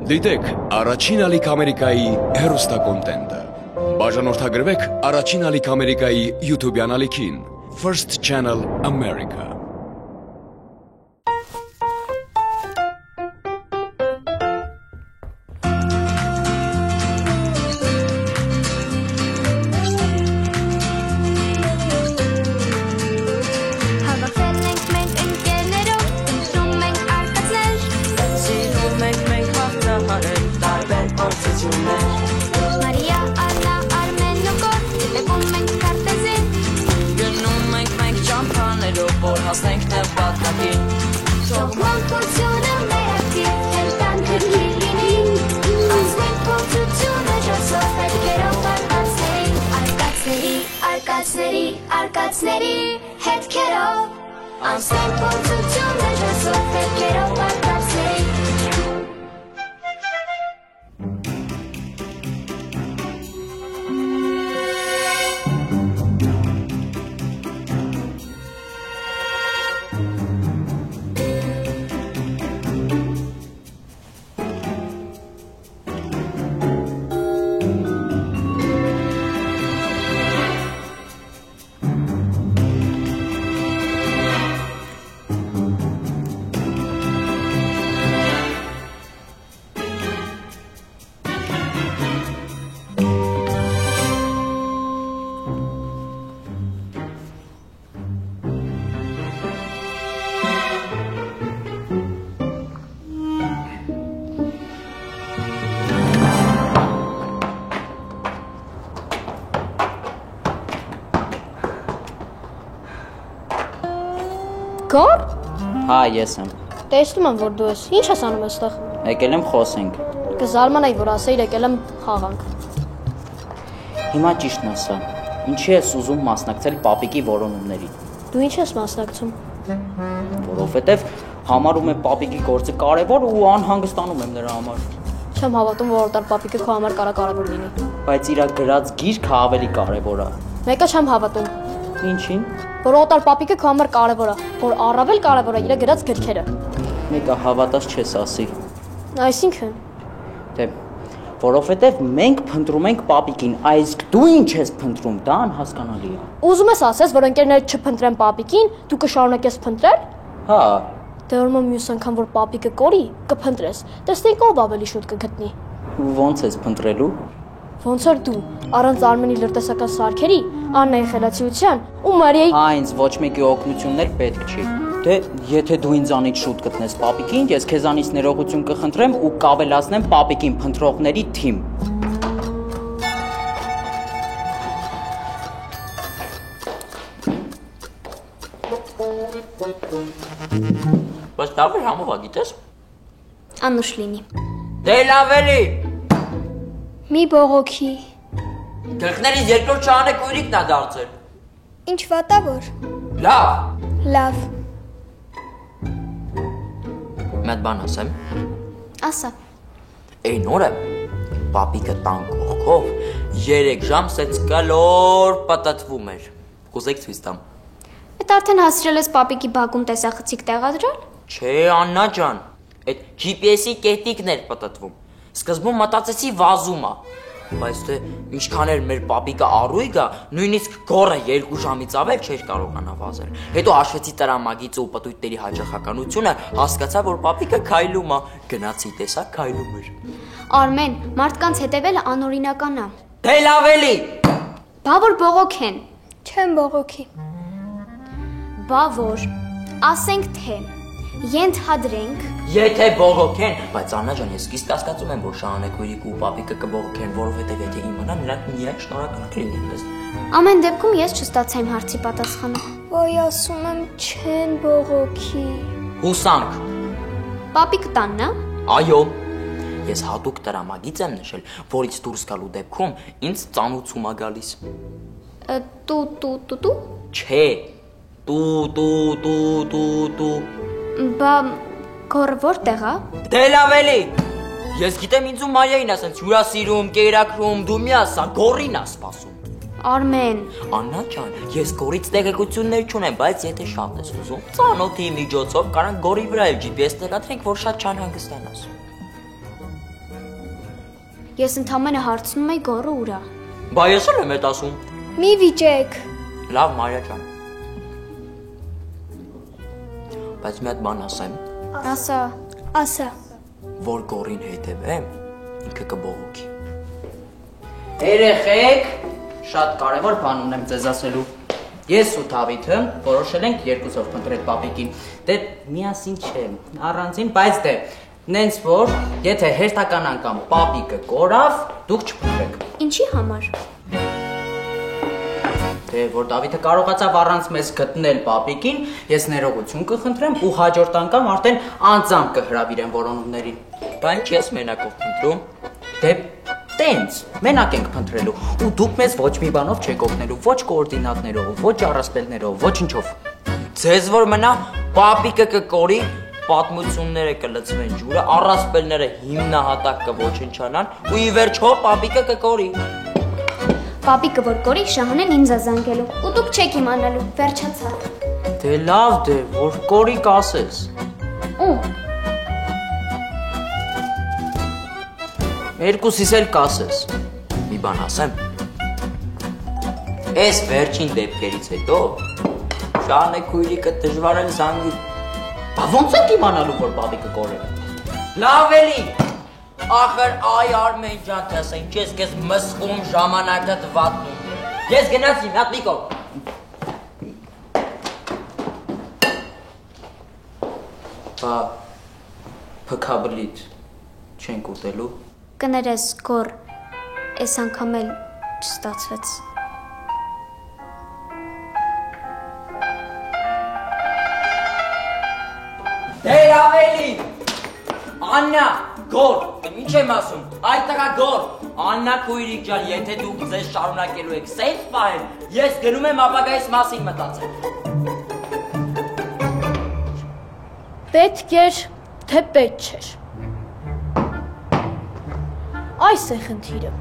Դիտեք առաջին ալիք Ամերիկայի հեռուստակոնտենտը։ Բաժանորդագրվեք առաջին ալիք Ամերիկայի YouTube-յան ալիքին First Channel America։ Արկածների հետքերով անցնենք փորձությունը ջասով հետքերով արկածների Գոր։ Հա, ես եմ։ Տեսնում եմ, որ դու ես։ Ինչ ես անում այստեղ։ Եկել եմ խոսենք։ Կզարմանայի, որ ասեիր եկել եմ խաղանք։ Հիմա ճիշտն ասա։ Ինչի ես ուզում մասնակցել պապիկի որոնումներին։ Դու ինչ ես մասնակցում։ Որովհետև համարում եմ պապիկի գործը կարևոր ու անհանգստանում եմ նրա համար։ Չեմ հավատում, որ օտար պապիկը քո համար կարևոր լինի։ Բայց իր գրած գիրքը ավելի կարևոր է։ Մեկը չեմ հավատում։ Ինչին։ Որ օտար պապիկը քո համար կարևոր է, որ առավել կարևոր է իր գրած գրքերը։ Մեկը հավատած չես ասի։ Այսինքն։ Դե, որովհետև մենք փնտրում ենք պապիկին, իսկ դու ինչ ես փնտրում, դա անհասկանալի է։ Ուզում ես ասես, որ ընկերները չփնտրեն պապիկին, դու կշարունակես փնտրել։ Հա։ Դե ուրեմն մյուս անգամ որ պապիկը կորի, կփնտրես։ Տեսնենք ով ավելի շուտ կգտնի։ Ոնց ես փնտրելու։ Ոնց որ դու, առանց Արմենի լրտեսական սարքերի, Աննայի խելացիության ու Մարիայի Այնց ոչ մեկի օգնություններ պետք չի։ Դե, եթե դու ինձանից շուտ գտնես պապիկին, ես քեզանից ներողություն կխնդրեմ ու կավելացնեմ պապիկին փնտրողների թիմ։ Բայց լավ էր համովա, գիտես։ Անուշ լինի Դե լավ էլի։ Մի բողոքի Գլխներից երկրորդ շահանը կույրիկն է դարձել։ Ինչ վատա որ Լավ։ Լավ Մեծ բան ասեմ։ Ասա Այն օրը պապիկը տան կողքով 3 ժամ սենց կլոր պատատվում էր։ Կուզեք ցույց տամ։ Այդ արդեն հասրել ես պապիկի բակում տեսախցիկ տեղադրել Չէ, Աննա ջան, այդ GPS-ի կետիկն էր պատատվում։ Սկզբում մտածեցի վազում է, բայց թե ինչքան էր մեր պապիկը առույգը, նույնիսկ գորը 2 ժամից ավել չէր կարողանա վազել։ Հետո հաշվեցի տրամագիծը ու պտույտների հաջողականությունը, հասկացա, որ պապիկը քայլում է, գնացի տեսա քայլում էր։ Արմեն, մարդկանց հետևելը անօրինական է Դե լավ էլի։ Բա որ բողոք են Չեմ բողոքի Բա որ ասենք թե ենթադրենք Եթե բողոքեն, բայց Աննա ջան, ես իսկ կասկածում եմ, որ Շահանը քույրիկը ու պապիկը կբողոքեն, որովհետև եթե իմանան, նրանք միայն շնորհակալ կլինեն մեզ։ Ամեն դեպքում ես չստացա իմ հարցի պատասխանը Ոյ ասում եմ չեն բողոքի Հուսանք։ Պապիկը տանն է Այո։ Ես հատուկ տրամագիծ եմ նշել, որից դուրս գալու դեպքում ինձ ծանուցում է գալիս։ Տու Չէ։ Տու Բա գորը որտեղ է Դե լավ էլի։ Ես գիտեմ ինձ ու Մարիային ասենց հյուրասիրում, կերակրում, դու մի ասա, գորին է սպասում։ Արմեն Աննա ջան, ես գորից տեղեկություններ չունեմ, բայց եթե շատ ես ուզում, ծանոթի միջոցով կարան գորի վրա էլ GPS տեղադրենք, որ շատ չանհանգստանաս։ Ես ընդամենը հարցնում եի գորը ուրա։ Բա ես էլ եմ էդ ասում։ Մի վիճեք։ Լավ, Մարիա ջան։ Բայց մի հատ բան ասեմ, Ասա, Ասա։ որ գորին հետևեմ, ինքը կբողոքի։ Երեխեք, շատ կարևոր բան ունեմ ձեզ ասելու։ Ես ու Դավիթը որոշել ենք երկուսով փնտրել պապիկին։ Դե միասին չէ, առանձին, բայց դե նենց որ եթե հերթական անգամ պապիկը կորավ, դուք չփնտրեք։ ինչի համար։ Դե որ Դավիթը կարողացավ առանց մեզ գտնել պապիկին, ես ներողություն կխնդրեմ ու հաջորդ անգամ արդեն անձամբ կհրավիրեմ որոնումներին։ Բա ինչ ես մենակով փնտրում։ Դե տենց, մենակ ենք փնտրելու ու դուք մեզ ոչ մի բանով չեք օգնելու, ոչ կոորդինատներով, ոչ առասպելներով, ոչինչով։ Ձեզ որ մնա պապիկը կկորի, պատմությունները կլցվեն ջուրը, առասպելները հիմնահատակ կոչնչանան ու ի վերջո պապիկը կկորի։ Պապիկը որ կորի շահանեն ինձ զանգելու ու դուք չեք իմանալու, վերջացավ։ Դե լավ դե, որ կորի կասես։ Ու Երկուսիս էլ կասես։ Մի բան ասեմ։ Այս վերջին դեպքերից հետո Շահանը քույրիկը դժվար էլ զանգի։ Բա ոնց եք իմանալու, որ պապիկը կորել է։ Լավ էլի։ Ախր այ Արմեն ջան, տեսա ինչ ես քեզ մսխում ժամանակդ վատնում։ Ես գնացի Նատնիկով։ Բա փքաբլիթ չենք ուտելու։ կներես գոր, այս անգամ էլ չստացվեց։ Դե ավելի։ Աննա, գոր, ինչ եմ ասում, այդ տղա գոր, Աննա քույրիկ ջան, եթե դուք ձեզ շարունակելու եք սեյֆ պահել, ես գնում եմ ապագայիս մասին մտածել։ Պետք էր, թե պետք չէր։ Այս է խնդիրը։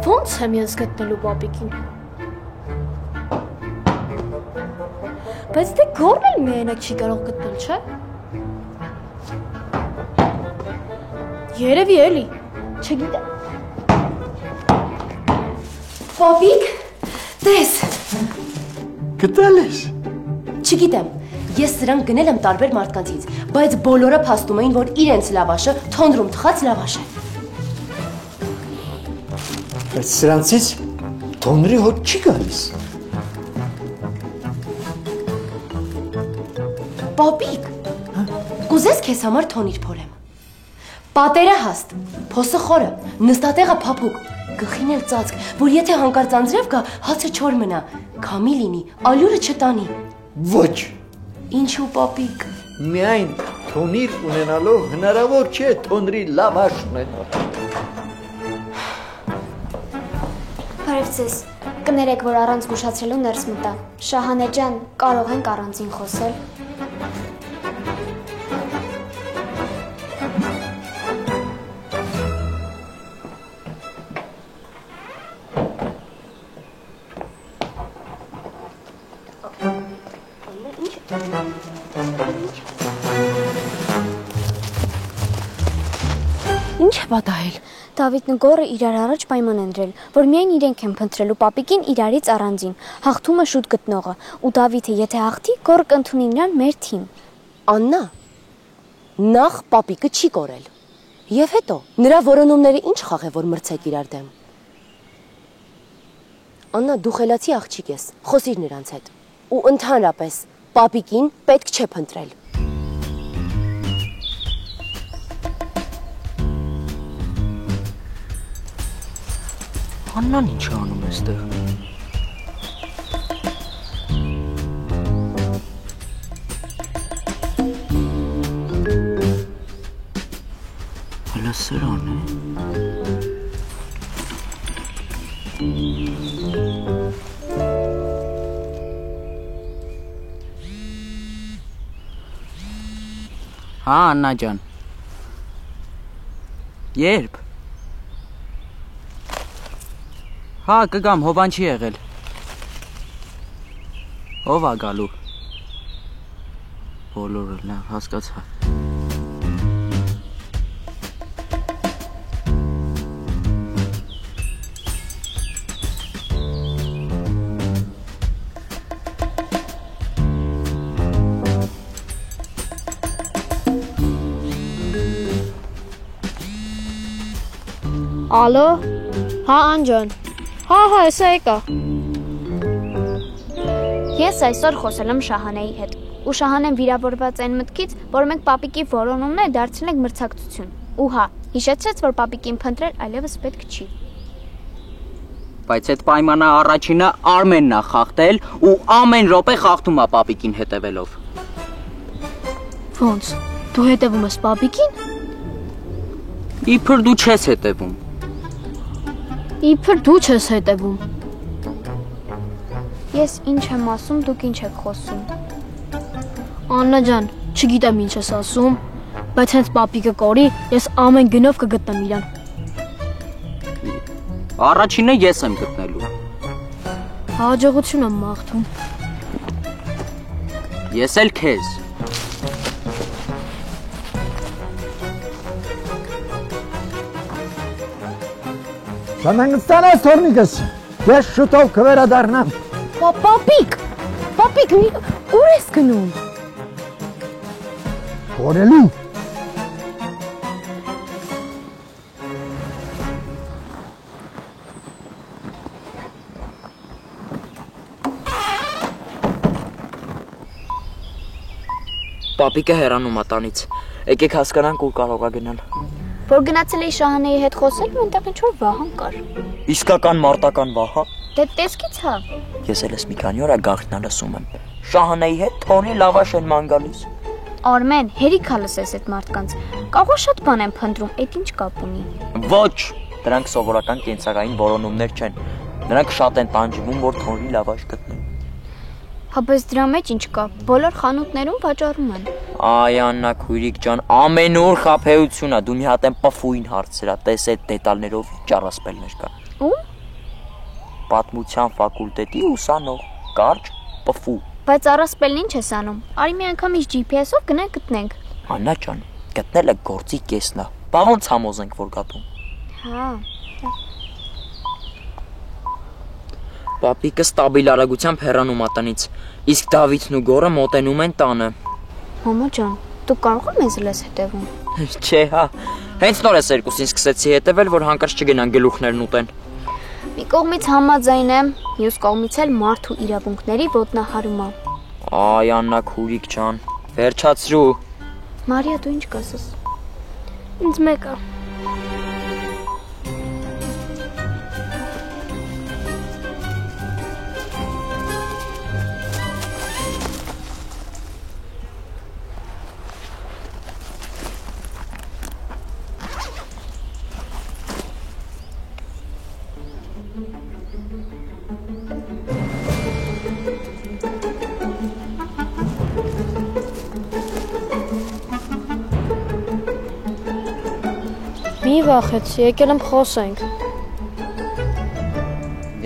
Ոնց եմ ես գտնելու պապիկին։ Բայց դե գորն էլ միայնակ չի կարող գտնել, չէ՞։ Երևի էլի, չգիտեմ։ Պապիկ, տես, Գտել ես։ չգիտեմ, ես սրանք գնել եմ տարբեր մարդկանցից, բայց բոլորը փաստում էին, որ իրենց լավաշը թոնրում թխած լավաշ է։ Բայց սրանցից թոնրի հոտ չի գալիս։ Պապիկ, կուզես քեզ համար թոնիր փորեմ։ Պատերը հաստ, փոսը խորը, նստատեղը փափուկ, գլխին էլ ծածկ, որ եթե հանկարծ անձրև գա, հացը չոր մնա, քամի լինի, ալյուրը չտանի։ Ոչ, Ինչու պապիկ։ միայն թոնիր ունենալով հնարավոր չէ թոնրի լավաշ ունենալ։ Բարև ձեզ, կներեք, որ առանց զգուշացրելու ներս մտա։ Շահանե ջան, կարող ենք առանձին խոսել։ Ինչ է պատահել։ Դավիթն ու գորը իրար առաջ պայման են դրել, որ միայն իրենք են փնտրելու պապիկին իրարից առանձին, հաղթումը շուտ գտնողը, ու Դավիթը եթե հաղթի, գորը կընդունի նրան մեր թիմ։ Աննա, նախ պապիկը չի կորել։ Եվ հետո, նրա որոնումները ինչ խաղ է, որ մրցեք իրար դեմ։ Աննա, դու խելացի աղջիկ ես, խոսիր նրանց հետ։ Ու ընդհանրապես, պապիկին պետք չէ փնտրել։ Աննան ինչ է անում այստեղ։ Հələ սրան է։ Հա, Աննա ջան։ Երբ։ Հա, կգամ, հովան չի եղել։ Ով ա գալու։ Բոլորը լավ, հասկացա։ Ալո։ Հա, Անջան։ Հա, հեսա եկա։ Ես այսօր խոսել եմ Շահանեի հետ։ Ու Շահանեն վիրավորված այն մտքից, որ մենք պապիկի որոնումն է դարձրել ենք մրցակցություն։ Ու հա, հիշեցրեց, որ պապիկին փնտրել այլևս պետք չի։ Բայց այդ պայմանը առաջինը Արմենն է խախտել ու ամեն րոպե խախտում է պապիկին հետևելով։ Ոնց։ Դու հետևում ես պապիկին։ Իբր դու չես հետևում։ Իբր դու չես հետևում։ Ես ինչ եմ ասում, դուք ինչ եք խոսում։ Աննա ջան, չգիտեմ ինչ ես ասում, բայց հենց պապիկը կորի, ես ամեն գնով կգտնեմ իրան։ Առաջինը ես եմ գտնելու։ Հաջողություն եմ մաղթում։ Ես էլ քեզ։ Ժամանակստանես թորնիկս, ես շուտով կվերադառնամ։ Պապիկ, ուր ես գնում։ Կորելու։ Պապիկը հեռանում է տանից։ Եկեք հասկանանք ուր կարող է գնալ։ Որ գնացել էի Շահանեի հետ խոսել, ու այնտեղ ինչ-որ Վահան կար։ Իսկական մարտական Վահա։ Դե տեսքից հա։ Ես էլ ես մի քանի օր գաղտնա լսում եմ։ Շահանեի հետ թորի լավաշ են ման գալիս։ Արմեն, հերիքա լսես այդ մարդկանց։ Կարող շատ բան են փնտրում, այդ ինչ կապ ունի։ Ոչ, դրանք սովորական կենցաղային որոնումներ չեն։ Նրանք շատ են տանջվում, որ թորի լավաշ գտնեն։ Հա բայց դրա մեջ ինչ կա։ Բոլոր խանութներում վաճառում են։ Այ Աննա քույրիկ ջան, ամեն օր խափեություն է։ Դու մի հատ եմ պֆուին հարցրա, տես այդ դետալներով ճառասպելներ կա։ Ում? Պատմության ֆակուլտետի ուսանող, կարճ պֆու։ Բայց առասպելն ինչ ես անում։ Արի մի անգամ իս GPS-ով գնանք գտնենք։ Աննա ջան, գտնելը գործի կեսն է։ Բա ոնց համոզենք, որ գտում։ Հա։ Պապիկը ստաբիլ արագությամբ հեռանում է տնից, իսկ Դավիթն ու Գորը մոտենում են տանը։ Մամա ջան, դու կարող ես մեզ լես հետևում։ Չէ, հա։ Հենց նոր ես երկուսին սկսեցի հետևել, որ հանկարծ չգնան գլուխներն ուտեն։ Մի կողմից համաձայն եմ, մյուս կողմից էլ մարդու իրավունքների ոտնահարում է։ Այ Աննա քուրիկ ջան, վերջացրու։ Մարիա, դու ինչ կասես։ Ինձ մեկը։ Մի վախեցի, եկել եմ խոսենք։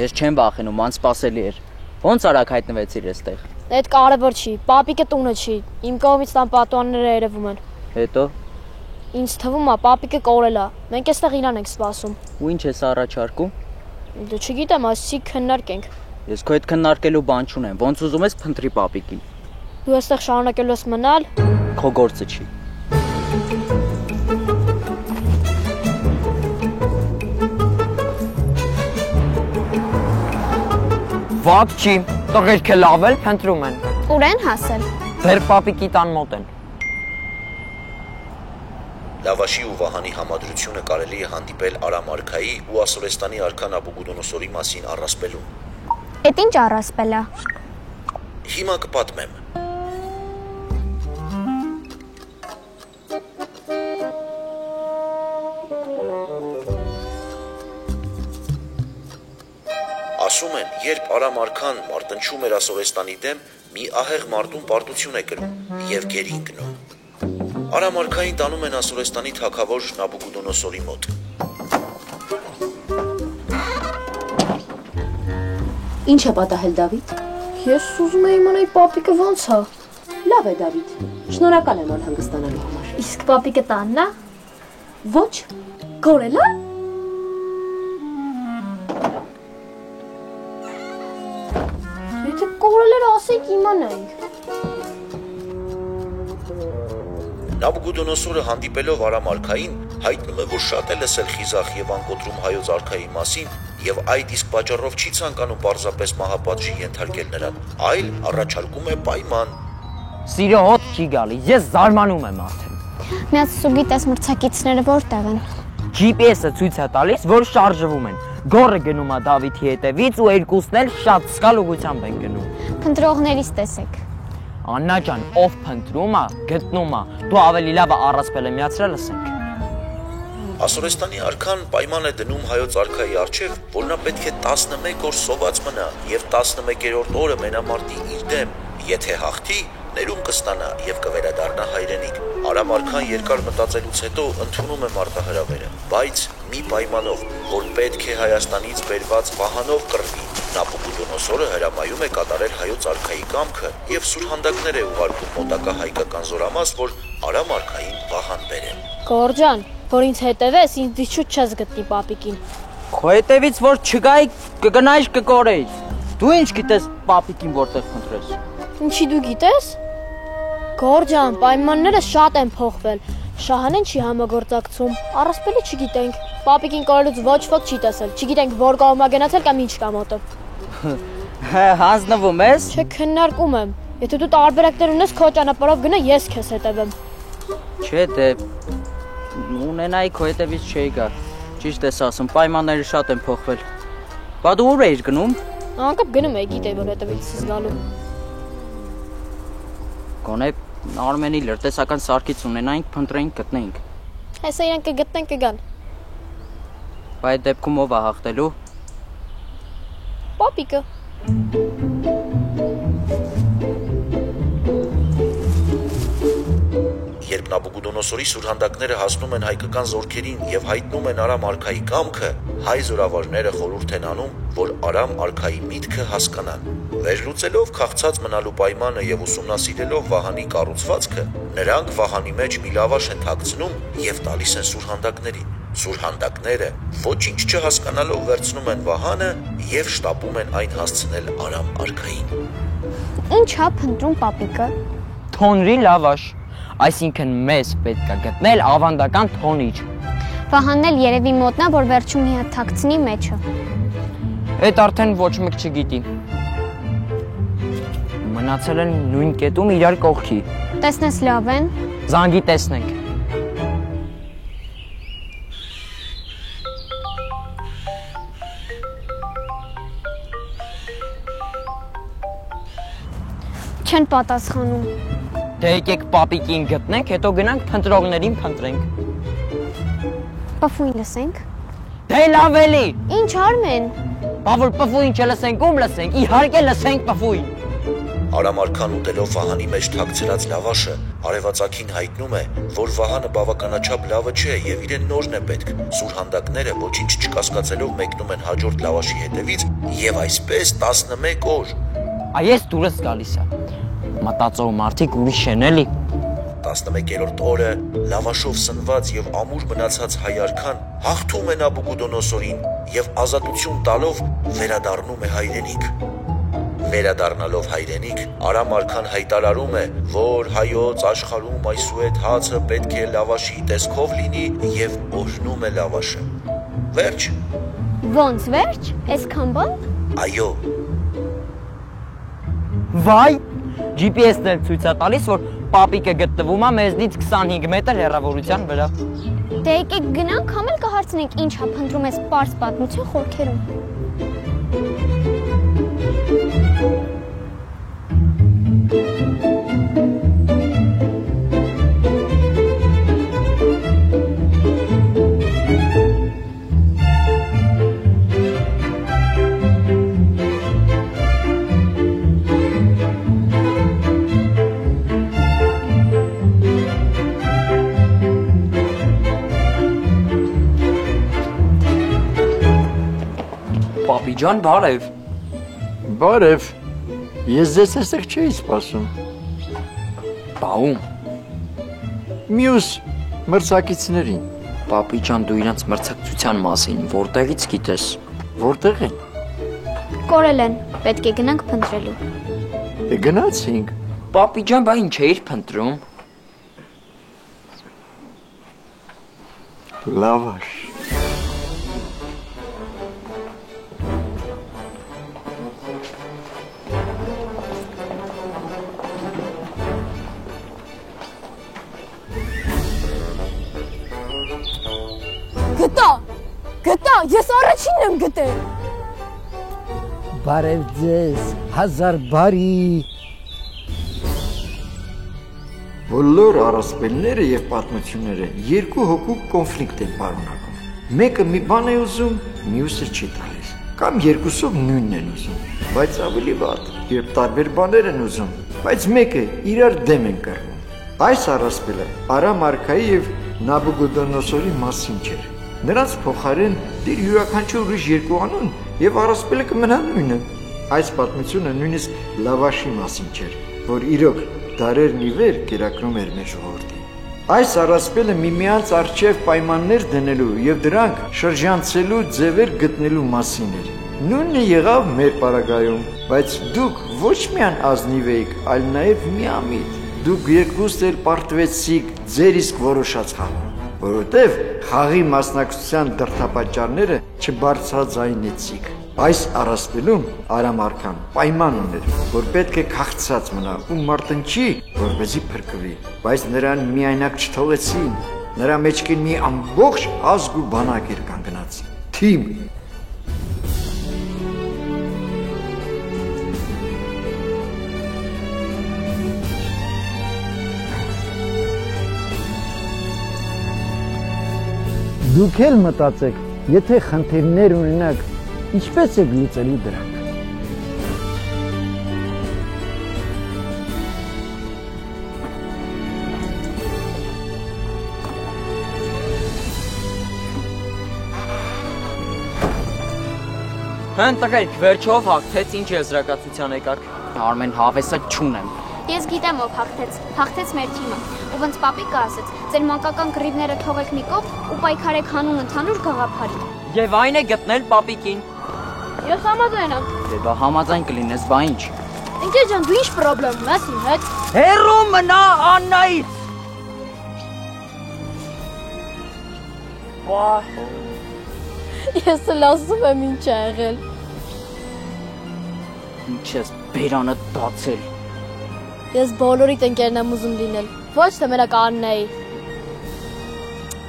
Ես չեմ վախենում, անսպասելի էր։ Ոնց արագ հայտնվեցիր այստեղ։ Այդ կարևոր չի, պապիկը տունը չի, իմ կողմից տան պատուհանները երևում են։ Հետո Ինձ թվում է պապիկը կորել է, մենք այստեղ իրան ենք սպասում։ Ու ինչ ես առաջարկում։ Դու չգիտեմ, այսի քննարկենք։ Ես քո հետ քննարկելու բան չունեմ։ Ոնց ուզում ես փնտրի պապիկին։ Դու այստեղ շարունակելու ես մնալ։ Քո գործը չի։ Ված չի, տղերքը լավ էլ փնտրում են։ Ուր են հասել։ Դեռ պապիկի տան մոտ են։ Լավաշի ու Վահանի համադրությունը կարելի է հանդիպել Արամ արքայի ու Ասորեստանի արքա Նաբուգուդոնոսորի մասին առասպելում։ Էդ ինչ առասպել է։ Հիմա կպատմեմ։ Ասում են, երբ Արամ արքան մարտնչում էր Ասորեստանի դեմ, մի ահեղ մարդուն պարտություն է կրում եւ գերի ընկնում։ Արամ արքային տանում են Ասորեստանի թագավոր Նաբուգուդոնոսորի մոտ։ Ինչ է պատահել Դավիթ։ Ես ուզում եի իմանալ պապիկը ոնց է։ Լավ է Դավիթ։ Շնորհակալ եմ անհանգստանալու համար։ Իսկ պապիկը տանն է։ Ոչ, կորել է։ Եթե կորել էր, ասենք իմանայինք։ Նաբուկոդոնոսորը հանդիպելով Արամ արքային հայտնում է, որ շատ է լսել խիզախ եւ անկոտրում հայոց արքայի մասին եւ այդ իսկ պատճառով չի ցանկանում պարզապես մահապատժի ենթարկել նրան, այլ առաջարկում է պայման։ Սիրո հոտ չի գալիս, ես զարմանում եմ արդեն։ Միած սուգիտես մրցակիցները որտեղ են։ GPS-ը ցույց է տալիս, որ շարժվում են։ Գորը գնում է Դավիթի հետևից ու երկուսն էլ շատ սկալ ուղղությամբ են գնում։ Փնտրողներից տեսեք։ Աննա ջան, ով փնտրում է, գտնում է։ Դու ավելի լավ առասպելը միացրել լսենք։ Ասորեստանի արքան պայման է դնում հայոց արքայի առջև, որ նա պետք է 11 օր սոված մնա եւ 11-րդ օրը մենամարտի իր դեմ, եթե հաղթի, ներում կստանա եւ կվերադառնա հայրենիք։ Արամ արքան երկար մտածելուց հետո ընդունում է մարտահրավերը, բայց մի պայմանով, որ պետք է Հայաստանից բերված վահանով կռվի։ Նաբուկոդոնոսորը հրամայում է կատարել հայոց արքայի կամքը եւ սուրհանդակներ է ուղարկում մոտակա հայկական զորամաս, որ Արամ արքային վահան բերեն։ Գորջան, որ ինձ հետևես, ինձ դիչուց չես գտնի պապիկին։ Քո հետևից որ չգայի կգնայш կկորեի։ Դու ինչ գիտես պապիկին որտեղ փնտրես։ Ինչի դու գիտես։ Գորջան, պայմանները շատ են փոխվել։ Շահանեն չի համագործակցում, առասպելի չգիտենք։ Պապիկին կորելուց ոչ ոք չի տեսել, չգիտենք որ կողմ է գնացել կամ ինչ կա մոտը։ Հանձնվում ես։ Չէ, քննարկում եմ։ Եթե դու տարբերակներ ունես, քո ճանապարհով գնա, ես քեզ հետևեմ։ Չէ, դե ունենայի քո հետևից չէի գա։ Ճիշտ ես ասում, պայմանները շատ են փոխվել։ Բա դու ուր էիր գնում։ Անկապ գնում էի, գիտեի որ հետևից ես գալու։ Գոնե Արմենի լրտեսական սարքից ունենայինք, փնտրեինք, գտնեինք։ Հեսա իրենք կգտնեն կգան։ Բայց այդ դեպքում ով է հաղթելու։ Պապիկը։ Երբ Նաբուկոդոնոսորի սուրհանդակները հասնում են հայկական զորքերին եւ հայտնում են Արամ արքայի կամքը, հայ զորավարները խորհուրդ են անում, որ Արամ արքայի միտքը հասկանան։ Վերլուծելով քաղցած մնալու պայմանը եւ ուսումնասիրելով վահանի կառուցվածքը, նրանք վահանի մեջ մի լավաշ են թաքցնում եւ տալիս են սուրհանդակներին։ Սուրհանդակները ոչինչ չհասկանալով վերցնում են վահանը եւ շտապում են այն հասցնել Արամ արքային։ Ինչ է փնտրում պապիկը։ Թոնրի լավաշ, այսինքն մեզ պետք է գտնել ավանդական թոնիչ։ Վահանն էլ երևի մոտնա, որ վերջում մի հատ թաքցնի մեջը։ Այդ արդեն ոչ մեկ չգիտի։ Մնացել են նույն կետում իրար կողքի։ Տեսնես լավ են։ Զանգի տեսնենք։ Չեն պատասխանում։ Դե եկեք պապիկին գտնենք, հետո գնանք փնտրողներին փնտրենք։ Պֆույն լսենք։ Դե լավ էլի։ Ինչ Արմեն։ Բա որ պֆույն չլսենք, ում լսենք։ Իհարկե լսենք պֆույն։ Արամ արքան ուտելով վահանի մեջ թաքցրած լավաշը, արևածագին հայտնում է, որ վահանը բավականաչափ լավը չէ եւ իրեն նորն է պետք։ Սուրհանդակները ոչինչ չկասկածելով մեկնում են հաջորդ լավաշի հետևից եւ այսպես 11 օր։ Այս դուրս գալիս է։ Մտածող մարդիկ ուրիշ են էլի։ 11-րդ օրը լավաշով սնված եւ ամուր մնացած հայ արքան հաղթում է Նաբուկոդոնոսորին եւ ազատություն տալով վերադառնում է հայրենիք։ Վերադառնալով հայրենիք, Արամ արքան հայտարարում է, որ հայոց աշխարհում այսուհետ հացը պետք է լավաշի տեսքով լինի եւ օրհնում է լավաշը։ Վերջ։ Ոնց վերջ։ Այսքան բան։ Այո։ Վայ, GPS-ն էլ ցույց է տալիս, որ պապիկը գտնվում է մեզնից 25 մետր հեռավորության վրա։ Դե եկեք գնանք, համ էլ կհարցնենք ինչ է փնտրում այս պարզ պատմության խորքերում։ Պապի ջան, բարև։ Բարև։ Ես ձեզ այստեղ չէի սպասում։ Բաում։ Մյուս մրցակիցներին։ Պապի ջան, դու իրանց մրցակցության մասին որտեղից գիտես։ Որտեղ են։ Կորել են, պետք է գնանք փնտրելու։ Գնացինք։ Պապի ջան, բա ինչ էիր փնտրում։ Լավաշ։ Գտա, ես առաջինն եմ գտել։ Բարև ձեզ, հազար բարի։ Բոլոր առասպելները եւ պատմությունները երկու հոգու կոնֆլիկտ են պարունակում։ Մեկը մի բան է ուզում, մյուսը չի տալիս։ Կամ երկուսով նույնն են ուզում, բայց ավելի վատ, երբ տարբեր բաներ են ուզում, բայց մեկը իրար դեմ են կռվում։ Այս առասպելը Արամ արքայի եւ Նաբուգոդոնոսորի մասին չէր։ Նրանց փոխարեն դիր յուրաքանչյուր ուրիշ երկու անուն եւ առասպելը կմնա նույնը։ Այս պատմությունը նույնիսկ լավաշի մասին չէր, որ իրոք դարերն ի վեր կերակրում էր մեր ժողովրդին։ Այս առասպելը միմյանց առջև պայմաններ դնելու եւ դրանք շրջանցելու ձևեր գտնելու մասին էր։ Նույնը եղավ մեր պարագայում, բայց դուք ոչ միայն ազնիվ եք, այլ նաեւ միամիտ։ Դուք երկուստ էլ պարտվեցիք ձեր իսկ որոշած խաղում, որովհետև խաղի մասնակցության դրդապատճառները չբարձրաձայնեցիք։ Այս առասպելում Արամ արքան պայման ուներ, որ պետք է քաղցած մնա ու մարտնչի, որպեսզի փրկվի, բայց նրան միայնակ չթողեցին։ Նրա մեջքին մի ամբողջ ազգ ու բանակ էր կանգնած։ Թիմ։ Դուք էլ մտածեք, եթե խնդիրներ ունենաք, ինչպես եք լուծելու դրանք։ Հեն տղերք, վերջով հաղթեց, ինչ եզրակացության եկաք։ Արմեն հավեսը չունեմ։ Ես գիտեմ ով հաղթեց մեր թիմը, ու ոնց պապիկը ասեց, ձեր մանկական կռիվները թողեք մի կողմ ու պայքարեք հանուն ընդհանուր գաղափարի։ Եվ այն է գտնել պապիկին։ Ես համաձայն եմ։ Դե բա համաձայն կլինես, բա ինչ։ Ընկեր ջան, դու ինչ պրոբլեմ ունես իմ հետ։ Հերո մնա Աննայից։ Ես էլ ասում եմ ինչ ա եղել։ Ինչ ես բերանը դացել։ Ես բոլորիդ ընկերն եմ ուզում լինել, ոչ թե մենակ Աննայի։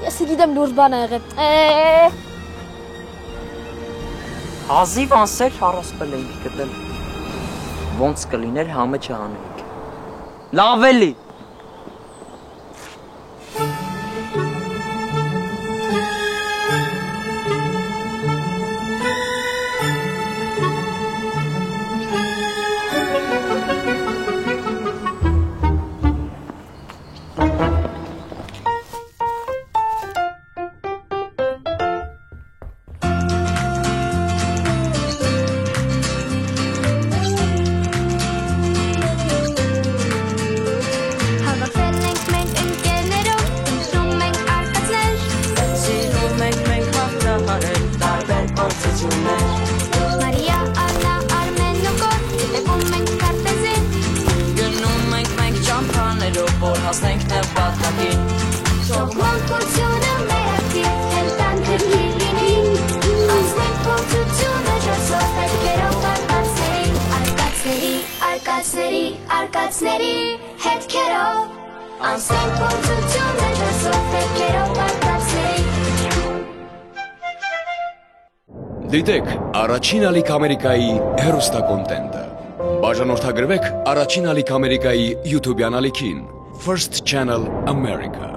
Ես գիտեմ լուրջ բան ա եղել։ Հազիվ անսեր առասպել էինք գտել։ Ոնց կլիներ համը չանեինք։ Լավ էլի։ Որ հասնենք նպատակին Թող մանկությունը մերակի հենտանքը լինի Անցնենք փորձությունը ժասով հետքերով արկածների հետքերով Անցնենք փորձությունը ժասով հետքերով արկածների Դիտեք առաջին ալիք Ամերիկայի հեռուստակոնտենտը Բաժանորդագրվեք առաջին ալիք Ամերիկայի YouTube-յան ալիքին First Channel America